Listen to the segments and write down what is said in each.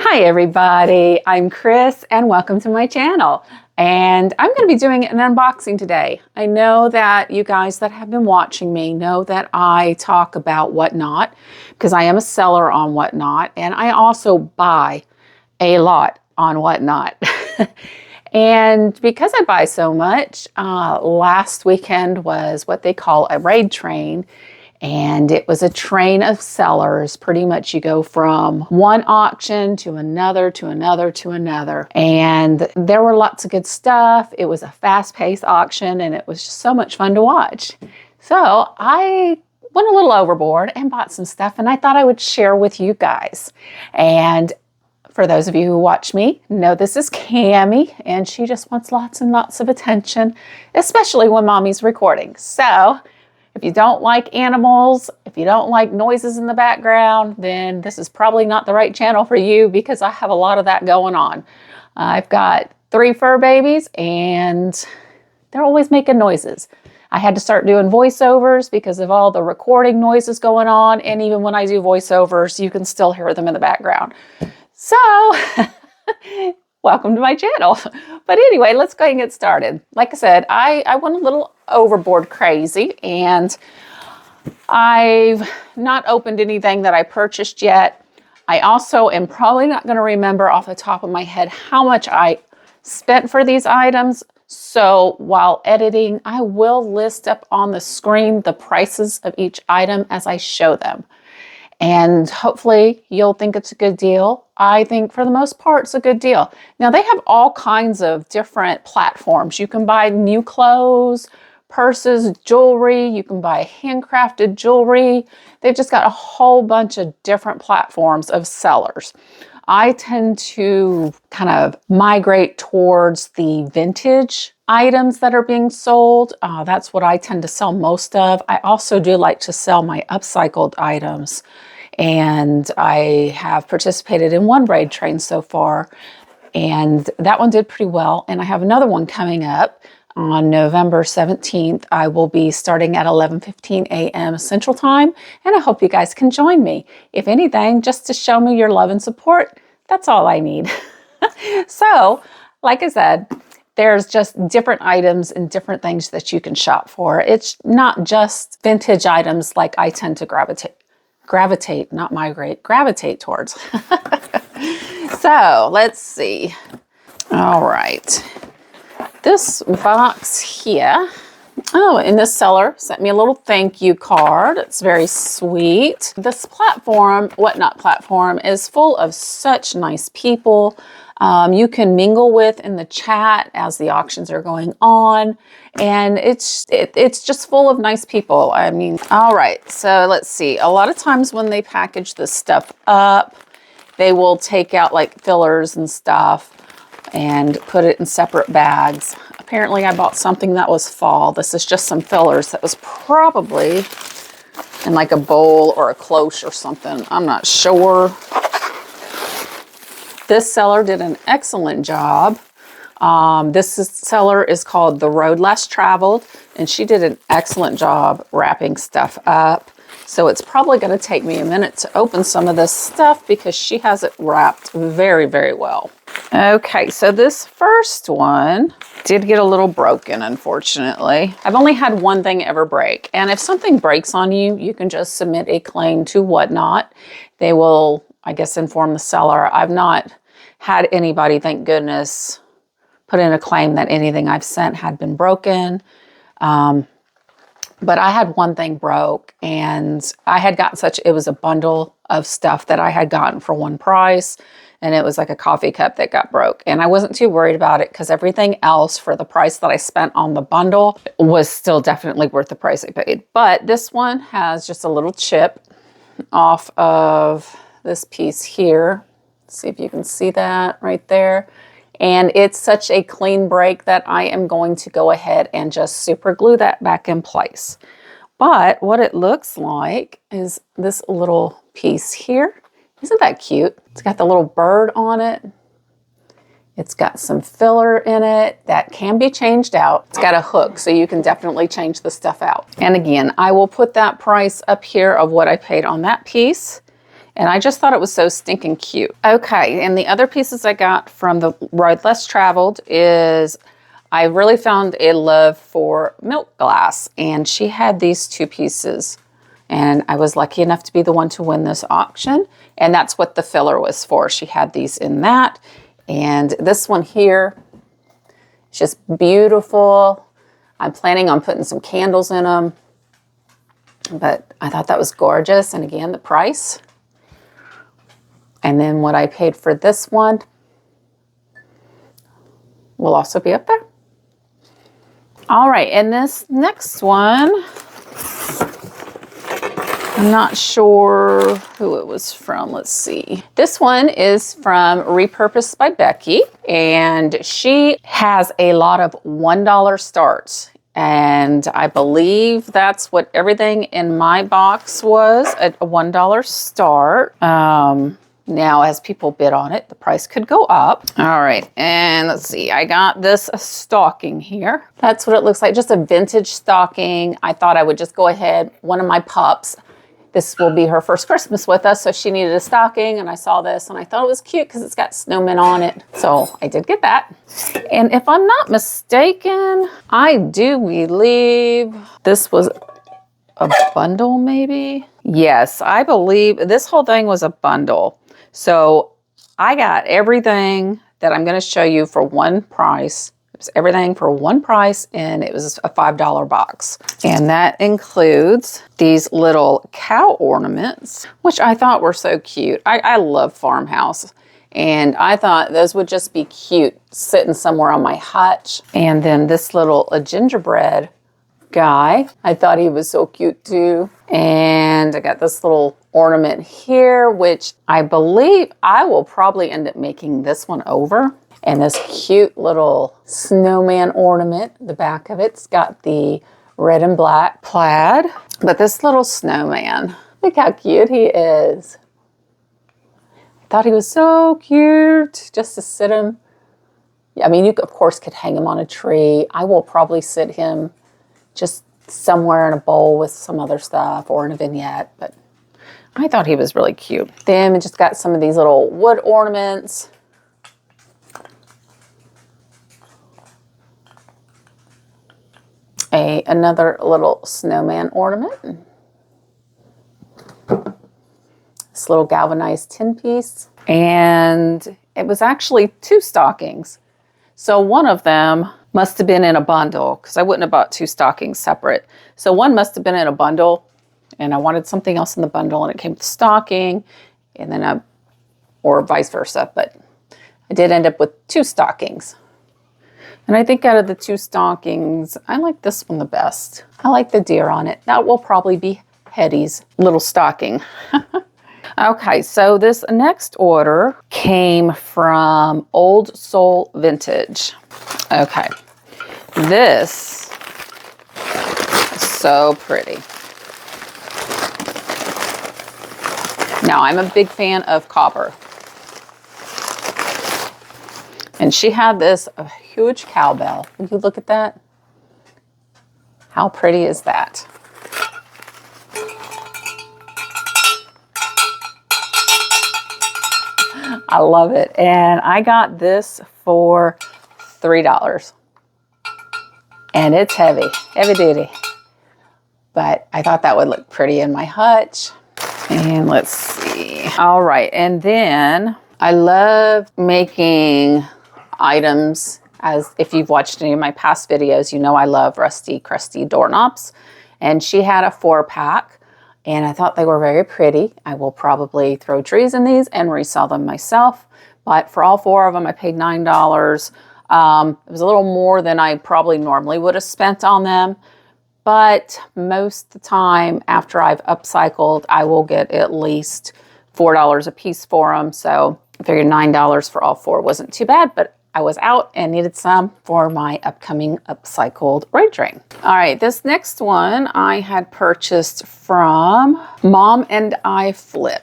Hi everybody, I'm Chris and welcome to my channel. And I'm going to be doing an unboxing today. I know that you guys that have been watching me know that I talk about Whatnot because I am a seller on Whatnot and I also buy a lot on Whatnot. And because I buy so much, last weekend was what they call a raid train. And it was a train of sellers. Pretty much you go from one auction to another, to another, to another. And there were lots of good stuff. It was a fast-paced auction and it was just so much fun to watch. So I went a little overboard and bought some stuff and I thought I would share with you guys. And for those of you who watch me, know this is Cammie and she just wants lots and lots of attention, especially when mommy's recording. So if you don't like animals, if you don't like noises in the background, then this is probably not the right channel for you because I have a lot of that going on. I've got 3 fur babies and they're always making noises. I had to start doing voiceovers because of all the recording noises going on. And even when I do voiceovers, you can still hear them in the background. So welcome to my channel. But anyway, let's go ahead and get started. Like I said, I went a little overboard crazy and I've not opened anything that I purchased yet. I also am probably not going to remember off the top of my head how much I spent for these items. So while editing, I will list up on the screen the prices of each item as I show them. And hopefully you'll think it's a good deal. I think for the most part, it's a good deal. Now they have all kinds of different platforms. You can buy new clothes, purses, jewelry. You can buy handcrafted jewelry. They've just got a whole bunch of different platforms of sellers. I tend to kind of migrate towards the vintage items that are being sold. That's what I tend to sell most of. I also do like to sell my upcycled items. And I have participated in one raid train so far. And that one did pretty well. And I have another one coming up on November 17th. I will be starting at 11:15 a.m. Central Time. And I hope you guys can join me. If anything, just to show me your love and support, that's all I need. So, like I said, there's just different items and different things that you can shop for. It's not just vintage items like I tend to gravitate towards. So let's see. All right. This box here. Oh, and this seller sent me a little thank you card. It's very sweet. This platform, Whatnot platform, is full of such nice people. You can mingle with in the chat as the auctions are going on. And it's just full of nice people. I mean, all right, so let's see. A lot of times when they package this stuff up, they will take out like fillers and stuff and put it in separate bags. Apparently I bought something that was fall. This is just some fillers that was probably in like a bowl or a cloche or something. I'm not sure. This seller did an excellent job. Seller is called theroadlesstraveled, and she did an excellent job wrapping stuff up. So it's probably going to take me a minute to open some of this stuff because she has it wrapped very, very well. Okay, so this first one did get a little broken, unfortunately. I've only had one thing ever break. And if something breaks on you, you can just submit a claim to Whatnot. They will, I guess, inform the seller. I've not had anybody, thank goodness, put in a claim that anything I've sent had been broken. But I had one thing broke and I had gotten it was a bundle of stuff that I had gotten for one price. And it was like a coffee cup that got broke. And I wasn't too worried about it because everything else for the price that I spent on the bundle was still definitely worth the price I paid. But this one has just a little chip off of this piece here. Let's see if you can see that right there. And it's such a clean break that I am going to go ahead and just super glue that back in place. But what it looks like is this little piece here. Isn't that cute? It's got the little bird on it. It's got some filler in it that can be changed out. It's got a hook, so you can definitely change the stuff out. And again, I will put that price up here of what I paid on that piece. And I just thought it was so stinking cute. Okay, and the other pieces I got from the Road Less Traveled is I really found a love for milk glass. And she had these 2 pieces. And I was lucky enough to be the one to win this auction. And that's what the filler was for. She had these in that. And this one here, it's just beautiful. I'm planning on putting some candles in them. But I thought that was gorgeous. And again, the price. And then what I paid for this one will also be up there. All right, and this next one, I'm not sure who it was from. Let's see. This one is from Repurposed by Becky, and she has a lot of $1 starts. And I believe that's what everything in my box was, a $1 start. Now, as people bid on it, the price could go up. All right, and let's see. I got this stocking here. That's what it looks like, just a vintage stocking. I thought I would just go ahead. One of my pups, this will be her first Christmas with us, so she needed a stocking, and I saw this, and I thought it was cute because it's got snowmen on it. So I did get that. And if I'm not mistaken, I do believe this was a bundle, maybe? Yes, I believe this whole thing was a bundle. So I got everything that I'm going to show you for one price. It was everything for one price, and it was a $5 box. And that includes these little cow ornaments, which I thought were so cute. I love farmhouse, and I thought those would just be cute sitting somewhere on my hutch. And then this little gingerbread guy, I thought he was so cute too. And I got this little ornament here, which I believe I will probably end up making this one over. And this cute little snowman ornament, the back of it's got the red and black plaid. But this little snowman, look how cute he is. I thought he was so cute just to sit him. I mean, you of course could hang him on a tree. I will probably sit him just somewhere in a bowl with some other stuff or in a vignette, but I thought he was really cute. Then we just got some of these little wood ornaments. Another little snowman ornament. This little galvanized tin piece. And it was actually 2 stockings. So one of them must have been in a bundle, because I wouldn't have bought 2 stockings separate. So one must have been in a bundle, and I wanted something else in the bundle, and it came with the stocking, and then or vice versa. But I did end up with 2 stockings. And I think out of the 2 stockings, I like this one the best. I like the deer on it. That will probably be Hetty's little stocking. Okay, so this next order came from Old Soul Vintage. Okay, this is so pretty. Now, I'm a big fan of copper. And she had this a huge cowbell. Will you look at that? How pretty is that? I love it. And I got this for $3. And it's heavy, heavy duty. But I thought that would look pretty in my hutch. And let's see. All right. And then I love making items. As if you've watched any of my past videos, you know I love rusty, crusty doorknobs. And she had a 4-pack. And I thought they were very pretty. I will probably throw trees in these and resell them myself. But for all 4 of them, I paid $9. It was a little more than I probably normally would have spent on them. But most of the time, after I've upcycled, I will get at least $4 a piece for them. So I figured $9 for all 4 wasn't too bad. But I was out and needed some for my upcoming upcycled rage ring. All right, this next one I had purchased from momandiflip.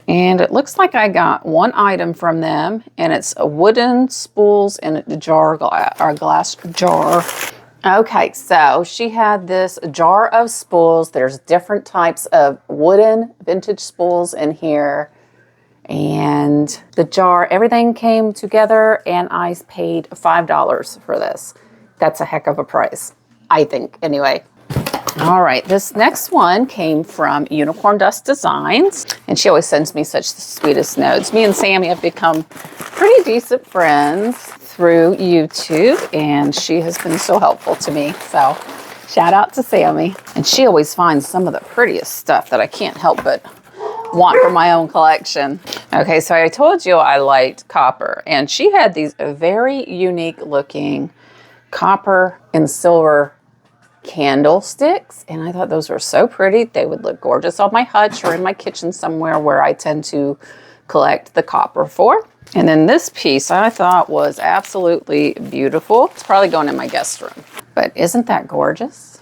And it looks like I got one item from them, and it's a wooden spools in a jar, or glass jar. Okay, so she had this jar of spools. There's different types of wooden vintage spools in here. And the jar, everything came together, and I paid $5 for this. That's a heck of a price, I think, anyway. All right, this next one came from Unicorn Dust Designs, and she always sends me such the sweetest notes. Me and Sammy have become pretty decent friends through YouTube, and she has been so helpful to me. So shout out to Sammy. And she always finds some of the prettiest stuff that I can't help but want for my own collection. Okay, so I told you I liked copper, and she had these very unique looking copper and silver candlesticks, and I thought those were so pretty. They would look gorgeous on my hutch or in my kitchen somewhere where I tend to collect the copper for. And then this piece I thought was absolutely beautiful. It's probably going in my guest room, but isn't that gorgeous?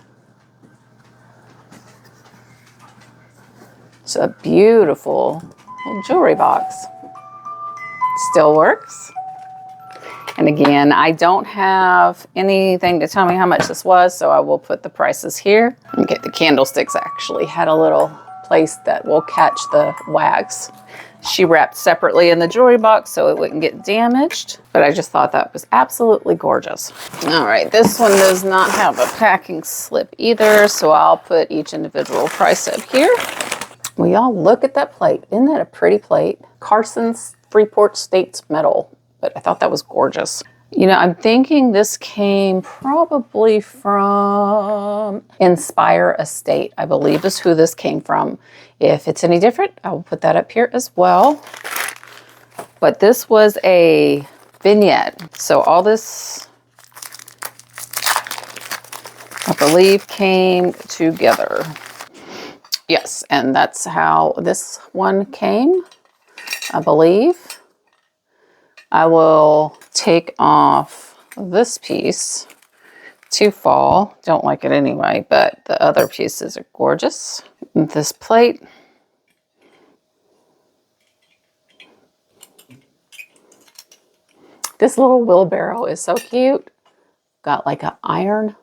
It's a beautiful little jewelry box. Still works. And again, I don't have anything to tell me how much this was, so I will put the prices here. Okay, the candlesticks actually had a little place that will catch the wax. She wrapped separately in the jewelry box so it wouldn't get damaged, but I just thought that was absolutely gorgeous. All right, this one does not have a packing slip either, so I'll put each individual price up here. Well, y'all, look at that plate. Isn't that a pretty plate? Carson's Freeport States metal. But I thought that was gorgeous. You know, I'm thinking this came probably from Inspirestate, I believe is who this came from. If it's any different, I will put that up here as well. But this was a vignette. So all this, I believe, came together. Yes, and that's how this one came, I believe. I will take off this piece to fall. Don't like it anyway, but the other pieces are gorgeous. This plate. This little wheelbarrow is so cute. Got like an iron.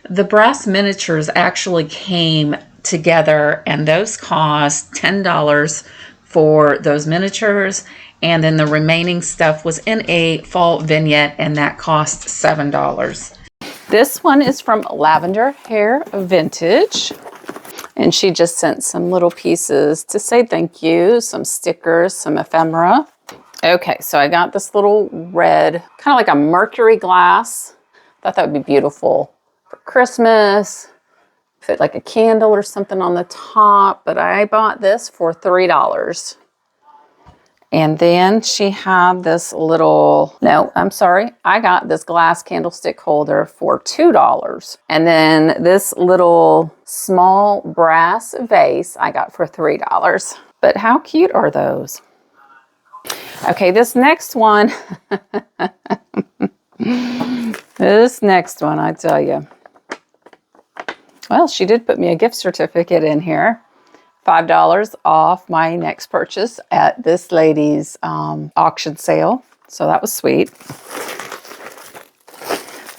The brass miniatures actually came together, and those cost $10 for those miniatures, and then the remaining stuff was in a fall vignette, and that cost $7. This one is from Lavender Hair Vintage, and she just sent some little pieces to say thank you, some stickers, some ephemera. Okay, so I got this little red, kind of like a mercury glass. Thought that would be beautiful for Christmas. Fit like a candle or something on the top, but I bought this for $3. And then she had this little, no, I'm sorry, I got this glass candlestick holder for $2. And then this little small brass vase I got for $3. But how cute are those? Okay, this next one, I tell you. Well, she did put me a gift certificate in here. $5 off my next purchase at this lady's auction sale. So that was sweet.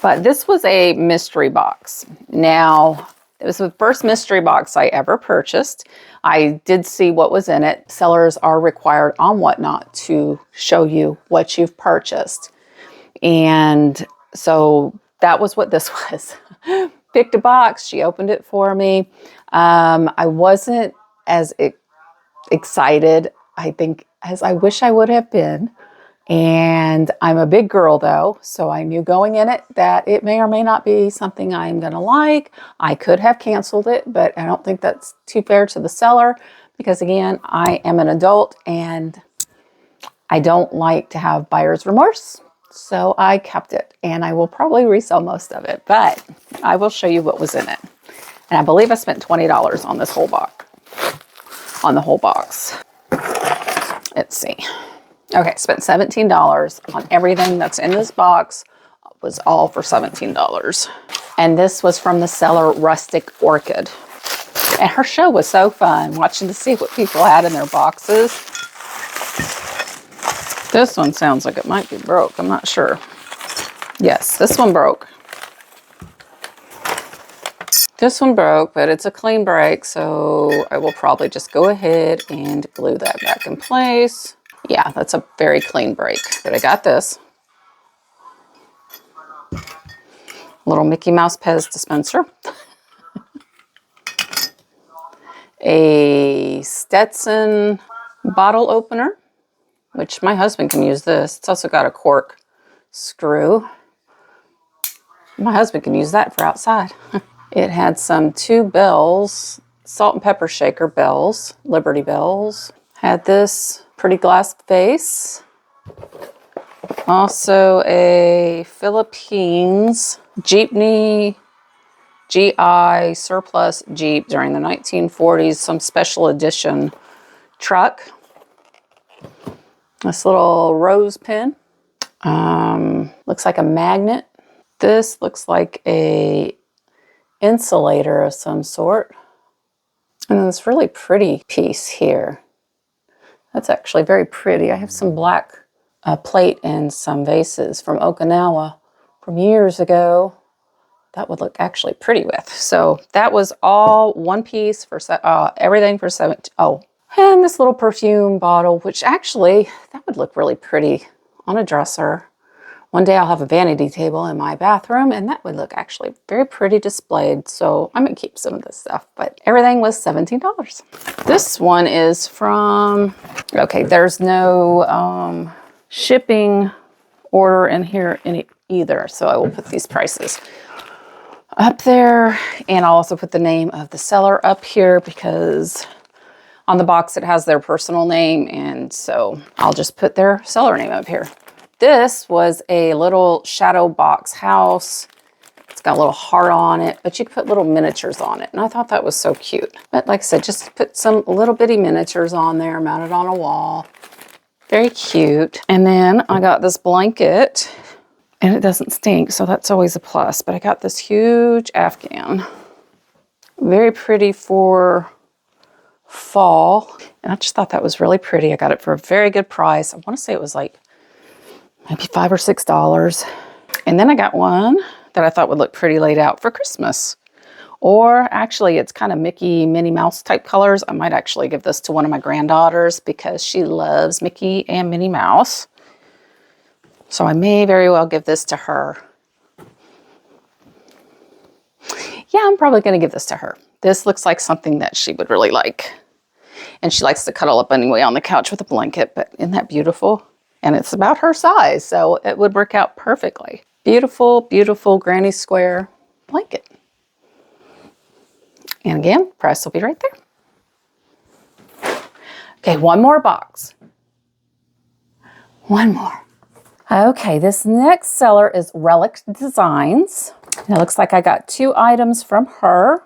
But this was a mystery box. Now, it was the first mystery box I ever purchased. I did see what was in it. Sellers are required on Whatnot to show you what you've purchased. And so that was what this was. Picked a box, she opened it for me. I wasn't as excited, I think, as I wish I would have been. And I'm a big girl though, so I knew going in it that it may or may not be something I'm gonna like. I could have canceled it, but I don't think that's too fair to the seller because again, I am an adult and I don't like to have buyer's remorse. So I kept it, and I will probably resell most of it, but I will show you what was in it. And I believe I spent $20 on this whole box, on the whole box. Let's see. Okay, spent $17 on everything that's in this box. It was all for $17. And this was from the seller Rustic Orchid. And her show was so fun, watching to see what people had in their boxes. This one sounds like it might be broke. I'm not sure. Yes, this one broke. This one broke, but it's a clean break, so I will probably just go ahead and glue that back in place. Yeah, that's a very clean break, but I got this. Little Mickey Mouse Pez dispenser. A Stetson bottle opener, which my husband can use this. It's also got a cork screw. My husband can use that for outside. It had some 2 bells, salt and pepper shaker bells, Liberty bells. Had this pretty glass vase. Also a Philippines Jeepney GI surplus Jeep during the 1940s, some special edition truck. This little rose pin. Looks like a magnet. This looks like a insulator of some sort. And then this really pretty piece here. That's actually very pretty. I have some black plate and some vases from Okinawa from years ago. That would look actually pretty with. So that was all one piece for everything for $17. Oh, and this little perfume bottle, which actually that would look really pretty on a dresser. One day I'll have a vanity table in my bathroom, and that would look actually very pretty displayed. So I'm gonna keep some of this stuff, but everything was $17. This one is from, okay, there's no shipping order in here either. So I will put these prices up there, and I'll also put the name of the seller up here because on the box it has their personal name, and so I'll just put their seller name up here. This was a little shadow box house. It's got a little heart on it, but you can put little miniatures on it, and I thought that was so cute. But like I said, just put some little bitty miniatures on there, mounted on a wall. Very cute. And then I got this blanket, and it doesn't stink, so that's always a plus. But I got this huge Afghan. Very pretty for fall. And I just thought that was really pretty. I got it for a very good price. I want to say it was like maybe $5 or $6. And then I got one that I thought would look pretty laid out for Christmas. Or actually, it's kind of Mickey, Minnie Mouse type colors. I might actually give this to one of my granddaughters because she loves Mickey and Minnie Mouse. So I may very well give this to her. Yeah, I'm probably going to give this to her. This looks like something that she would really like. And she likes to cuddle up anyway on the couch with a blanket, but isn't that beautiful? And it's about her size, so it would work out perfectly. Beautiful, beautiful granny square blanket. And again, price will be right there. Okay, one more box. One more. Okay, this next seller is rhelicdesigns. It looks like I got 2 items from her.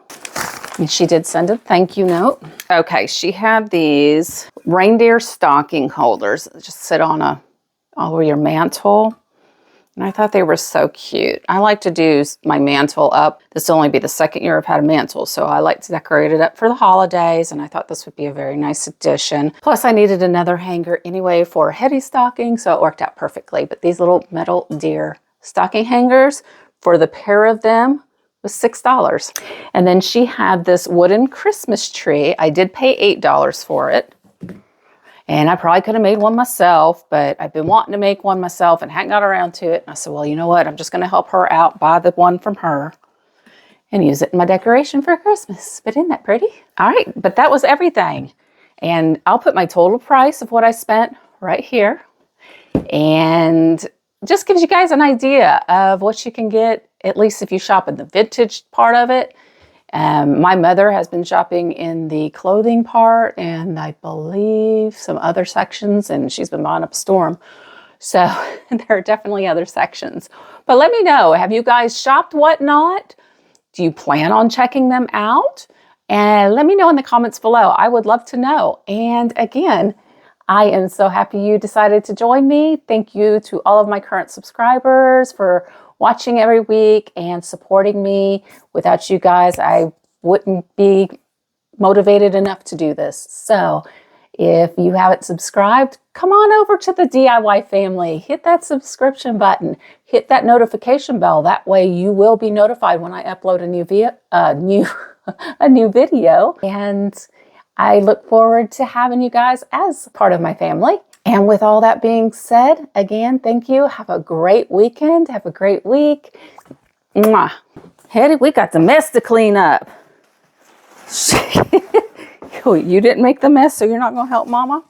And she did send a thank you note. Okay, she had these reindeer stocking holders that just sit on over your mantle. And I thought they were so cute. I like to do my mantle up. This will only be the 2nd year I've had a mantle, so I like to decorate it up for the holidays, and I thought this would be a very nice addition. Plus, I needed another hanger anyway for a Hetty stocking, so it worked out perfectly. But these little metal deer stocking hangers, for the pair of them, was $6. And then she had this wooden Christmas tree. I did pay $8 for it. And I probably could have made one myself, but I've been wanting to make one myself and hadn't got around to it. And I said, well, you know what? I'm just going to help her out, buy the one from her and use it in my decoration for Christmas. But isn't that pretty? All right, but that was everything. And I'll put my total price of what I spent right here. And just gives you guys an idea of what you can get, at least if you shop in the vintage part of it. My mother has been shopping in the clothing part and I believe some other sections, and she's been buying up a storm. So there are definitely other sections. But let me know, have you guys shopped Whatnot? Do you plan on checking them out? And let me know in the comments below. I would love to know. And again, I am so happy you decided to join me. Thank you to all of my current subscribers for watching every week and supporting me. Without you guys, I wouldn't be motivated enough to do this. So If you haven't subscribed, come on over to the DIY family. Hit that subscription button. Hit that notification bell. That way you will be notified when I upload a new video. And I look forward to having you guys as part of my family. And with all that being said, again, thank you. Have a great weekend. Have a great week. Mwah. Hetty, we got the mess to clean up. You didn't make the mess, so you're not going to help Mama?